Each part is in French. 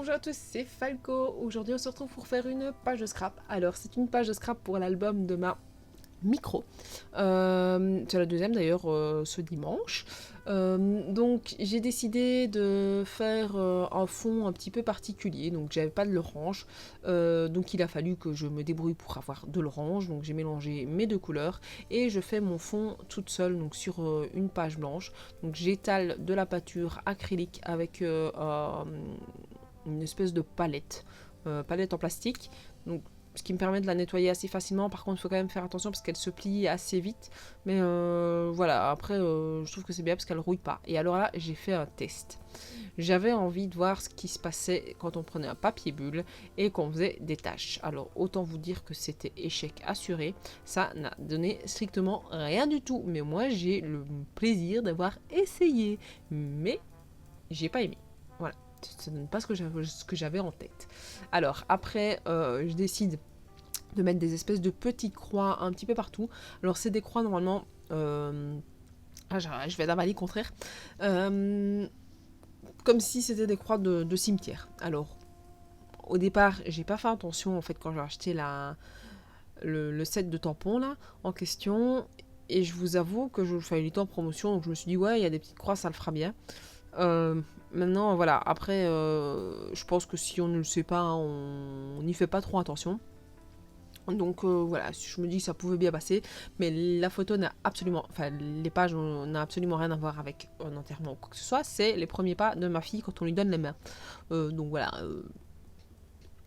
bonjour à tous, c'est Falco. Aujourd'hui on se retrouve pour faire une page de scrap. Alors c'est une page de scrap pour l'album de ma micro. C'est la deuxième d'ailleurs ce dimanche. Donc j'ai décidé de faire un fond un petit peu particulier. Donc j'avais pas de l'orange. Donc il a fallu que je me débrouille pour avoir de l'orange. Donc j'ai mélangé mes deux couleurs et je fais mon fond toute seule donc sur une page blanche. Donc j'étale de la peinture acrylique avec une espèce de palette, palette en plastique. Donc ce qui me permet de la nettoyer assez facilement. Par contre, il faut quand même faire attention parce qu'elle se plie assez vite. Mais voilà, après, je trouve que c'est bien parce qu'elle rouille pas. Et alors là, j'ai fait un test. J'avais envie de voir ce qui se passait quand on prenait un papier bulle et qu'on faisait des tâches. Alors, autant vous dire que c'était échec assuré. Ça n'a donné strictement rien du tout. Mais moi, j'ai le plaisir d'avoir essayé. Mais j'ai pas aimé. Voilà. Ça donne pas ce que j'avais en tête. Alors après, je décide de mettre des espèces de petites croix un petit peu partout. Alors c'est des croix normalement... je vais d'avaler contraire. Comme si c'était des croix de cimetière. Alors, au départ, j'ai pas fait attention en fait quand j'ai acheté le set de tampons là en question. Et je vous avoue que il était en promotion, donc je me suis dit ouais, il y a des petites croix, ça le fera bien. Maintenant, voilà, après, je pense que si on ne le sait pas, on n'y fait pas trop attention. Donc voilà, je me dis que ça pouvait bien passer, mais la photo n'a absolument, enfin les pages n'ont absolument rien à voir avec un enterrement ou quoi que ce soit, c'est les premiers pas de ma fille quand on lui donne les mains. Donc voilà,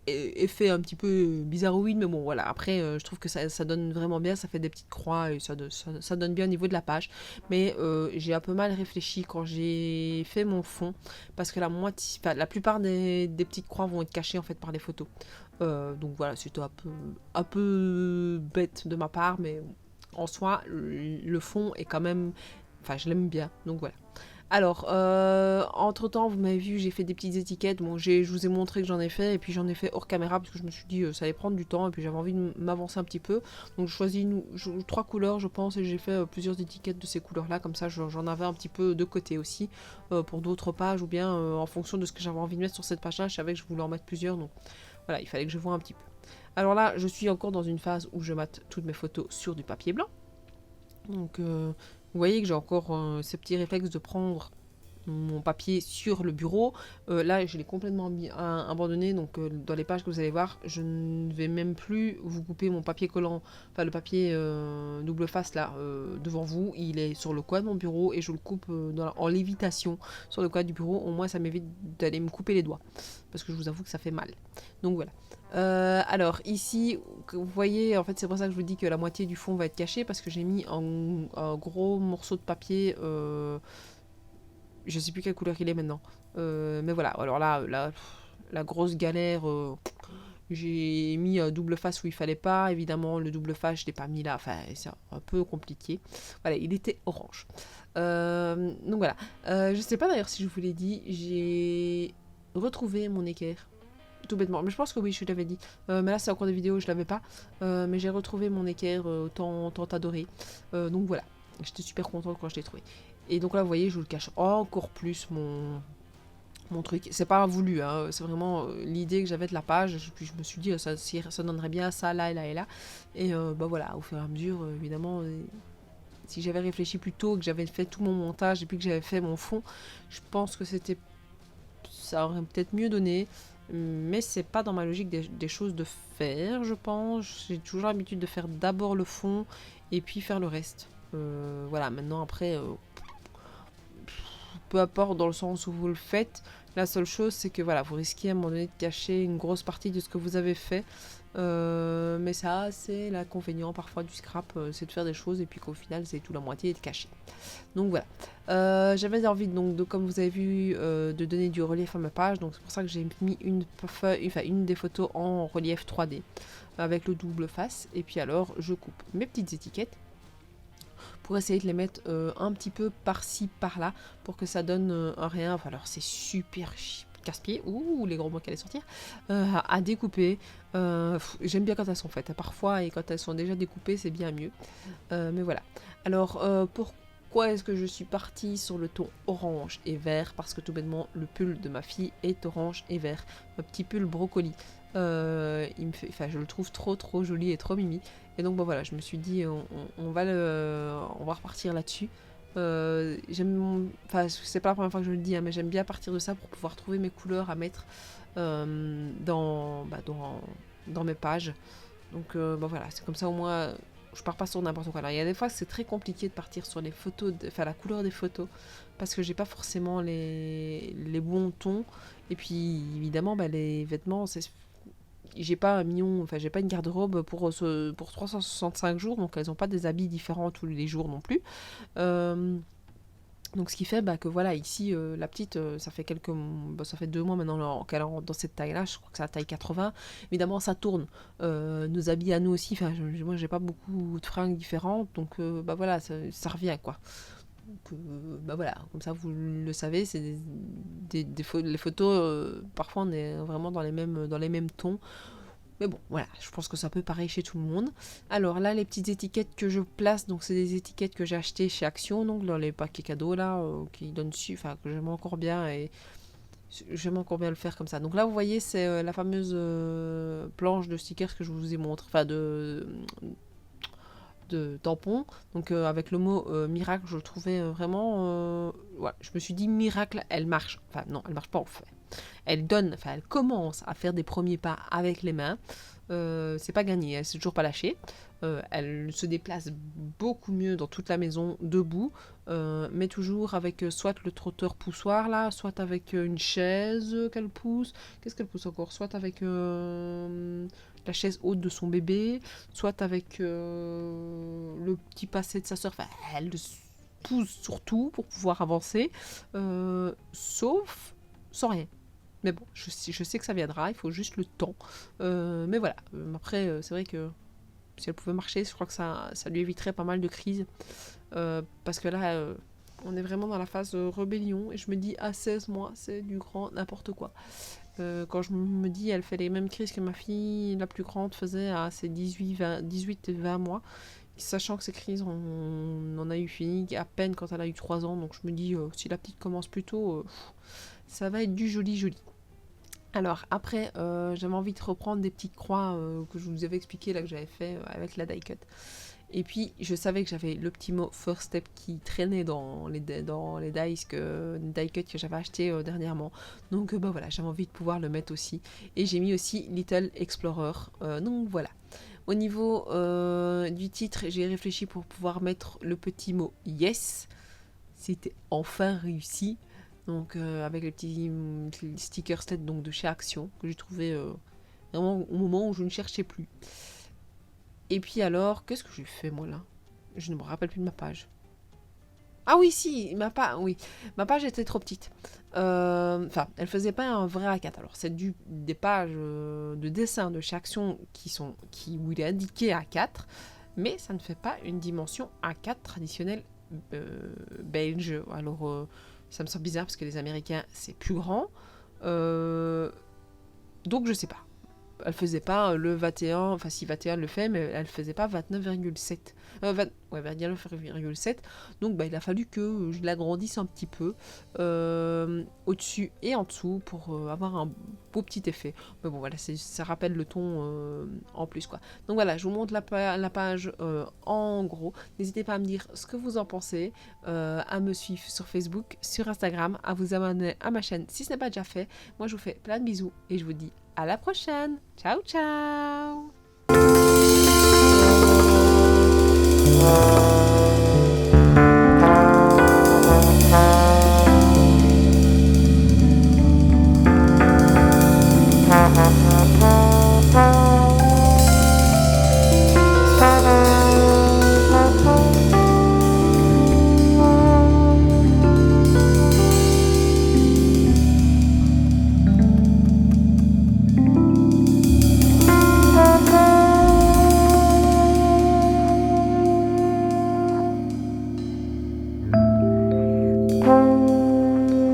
effet un petit peu bizarroïde, mais bon voilà, après je trouve que ça donne vraiment bien, ça fait des petites croix et ça donne bien au niveau de la page, mais j'ai un peu mal réfléchi quand j'ai fait mon fond, parce que la plupart des petites croix vont être cachées en fait par les photos. Donc voilà, c'était un peu bête de ma part, mais en soi, le fond est quand même, enfin je l'aime bien, donc voilà. Alors, entre temps, vous m'avez vu, j'ai fait des petites étiquettes. Bon, je vous ai montré que j'en ai fait, et puis j'en ai fait hors caméra parce que je me suis dit ça allait prendre du temps, et puis j'avais envie de m'avancer un petit peu. Donc, je choisis trois couleurs, je pense, et j'ai fait plusieurs étiquettes de ces couleurs-là. Comme ça, j'en avais un petit peu de côté aussi pour d'autres pages, ou bien en fonction de ce que j'avais envie de mettre sur cette page-là. Je savais que je voulais en mettre plusieurs, donc voilà, il fallait que je voie un petit peu. Alors là, je suis encore dans une phase où je mate toutes mes photos sur du papier blanc. Donc, vous voyez que j'ai encore ces petits réflexes de prendre mon papier sur le bureau. Là, je l'ai complètement abandonné. Donc, dans les pages que vous allez voir, je ne vais même plus vous couper mon papier collant, enfin le papier double face là devant vous. Il est sur le coin de mon bureau et je le coupe en lévitation sur le coin du bureau. Au moins, ça m'évite d'aller me couper les doigts parce que je vous avoue que ça fait mal. Donc voilà. Alors ici, vous voyez, en fait c'est pour ça que je vous dis que la moitié du fond va être cachée parce que j'ai mis un gros morceau de papier, je sais plus quelle couleur il est maintenant, mais voilà, alors là, la grosse galère, j'ai mis un double face où il fallait pas, évidemment le double face je l'ai pas mis là, enfin c'est un peu compliqué, voilà, il était orange. Donc voilà, je sais pas d'ailleurs si je vous l'ai dit, j'ai retrouvé mon équerre tout bêtement. Mais je pense que oui, je l'avais dit. Mais là, c'est encore des vidéos, je l'avais pas. Mais j'ai retrouvé mon équerre tant adoré. Donc voilà, j'étais super contente quand je l'ai trouvé. Et donc là, vous voyez, je vous le cache encore plus mon truc. C'est pas voulu, hein, c'est vraiment l'idée que j'avais de la page. Puis je me suis dit, ça donnerait bien ça, là et là et là. Et bah voilà, au fur et à mesure, évidemment, si j'avais réfléchi plus tôt, que j'avais fait tout mon montage et puis que j'avais fait mon fond, je pense que ça aurait peut-être mieux donné. Mais c'est pas dans ma logique des choses de faire, je pense. J'ai toujours l'habitude de faire d'abord le fond et puis faire le reste. Voilà, maintenant après, peu importe dans le sens où vous le faites, la seule chose c'est que voilà, vous risquez à un moment donné de cacher une grosse partie de ce que vous avez fait. Mais ça, c'est l'inconvénient parfois du scrap, c'est de faire des choses et puis qu'au final, c'est tout la moitié est caché. Donc voilà. J'avais envie donc, comme vous avez vu, de donner du relief à ma page, donc c'est pour ça que j'ai mis une des photos en relief 3D avec le double face. Et puis alors, je coupe mes petites étiquettes pour essayer de les mettre un petit peu par-ci, par-là, pour que ça donne un rien. Enfin, alors c'est super casse-pied, ouh, les gros mots qui allaient sortir, à découper. J'aime bien quand elles sont faites, parfois, et quand elles sont déjà découpées, c'est bien mieux. Mais voilà. Alors, Pourquoi est-ce que je suis partie sur le ton orange et vert? Parce que tout bêtement, le pull de ma fille est orange et vert. Un petit pull brocoli. Je le trouve trop joli et trop mimi. Et donc voilà, je me suis dit, on va repartir là-dessus. C'est pas la première fois que je le dis, hein, mais j'aime bien partir de ça pour pouvoir trouver mes couleurs à mettre dans mes pages. Donc voilà, c'est comme ça au moins je pars pas sur n'importe quoi. Alors il y a des fois c'est très compliqué de partir sur les photos, la couleur des photos, parce que j'ai pas forcément les bons tons. Et puis évidemment les vêtements, j'ai pas j'ai pas une garde-robe pour 365 jours, donc elles ont pas des habits différents tous les jours non plus. Donc ce qui fait que voilà, ici la petite, ça fait ça fait 2 mois maintenant qu'elle est dans cette taille-là, je crois que c'est la taille 80. Évidemment ça tourne, nos habits à nous aussi, moi j'ai pas beaucoup de fringues différentes, donc voilà, ça revient quoi. Donc voilà, comme ça vous le savez, c'est les photos, parfois on est vraiment dans les mêmes tons. Mais bon, voilà, je pense que ça peut pareil chez tout le monde. Alors là, les petites étiquettes que je place, donc c'est des étiquettes que j'ai achetées chez Action, donc dans les paquets cadeaux là, qui donnent dessus, que j'aime encore bien et j'aime encore bien le faire comme ça. Donc là, vous voyez, c'est la fameuse planche de stickers que je vous ai montré, de tampons, donc avec le mot miracle, je le trouvais vraiment, voilà, je me suis dit miracle, elle marche, non, elle marche pas en fait. Elle commence à faire des premiers pas avec les mains. C'est pas gagné, elle s'est toujours pas lâchée. Elle se déplace beaucoup mieux dans toute la maison debout, mais toujours avec soit le trotteur poussoir là, soit avec une chaise qu'elle pousse. Qu'est-ce qu'elle pousse encore? Soit avec la chaise haute de son bébé, soit avec le petit passé de sa soeur. Elle le pousse surtout pour pouvoir avancer, sauf sans rien. Mais bon, je sais que ça viendra, il faut juste le temps. Mais voilà, après, c'est vrai que si elle pouvait marcher, je crois que ça lui éviterait pas mal de crises. Parce que là, on est vraiment dans la phase rébellion. Et je me dis, à 16 mois, c'est du grand n'importe quoi. Quand je me dis, elle fait les mêmes crises que ma fille, la plus grande, faisait à ses 18 et 20 mois. Sachant que ces crises, on en a eu fini à peine quand elle a eu 3 ans. Donc je me dis, si la petite commence plus tôt, ça va être du joli. Alors après, j'avais envie de reprendre des petites croix que je vous avais expliqué là, que j'avais fait avec la die cut. Et puis je savais que j'avais le petit mot first step qui traînait dans les die cut que j'avais acheté dernièrement. Donc voilà, j'avais envie de pouvoir le mettre aussi. Et j'ai mis aussi Little Explorer. Donc voilà. Au niveau du titre, j'ai réfléchi pour pouvoir mettre le petit mot yes. C'était enfin réussi. Donc avec les petits stickers tête donc de chez Action que j'ai trouvé vraiment au moment où je ne cherchais plus. Et puis alors, qu'est-ce que j'ai fait moi là? Je ne me rappelle plus de ma page. Ah oui, si, ma page était trop petite. Elle faisait pas un vrai A4. Alors c'est des pages de dessin de chez Action où il est indiqué A4, mais ça ne fait pas une dimension A4 traditionnelle belge. Alors ça me semble bizarre parce que les Américains, c'est plus grand. Donc, je sais pas. Elle faisait pas le 21, enfin si 21 le fait, mais elle faisait pas 29,7. 29,7. Donc, il a fallu que je l'agrandisse un petit peu au-dessus et en dessous pour avoir un beau petit effet. Mais bon, voilà, ça rappelle le ton en plus, quoi. Donc voilà, je vous montre la page en gros. N'hésitez pas à me dire ce que vous en pensez, à me suivre sur Facebook, sur Instagram, à vous abonner à ma chaîne si ce n'est pas déjà fait. Moi, je vous fais plein de bisous et je vous dis à la prochaine. Ciao, ciao!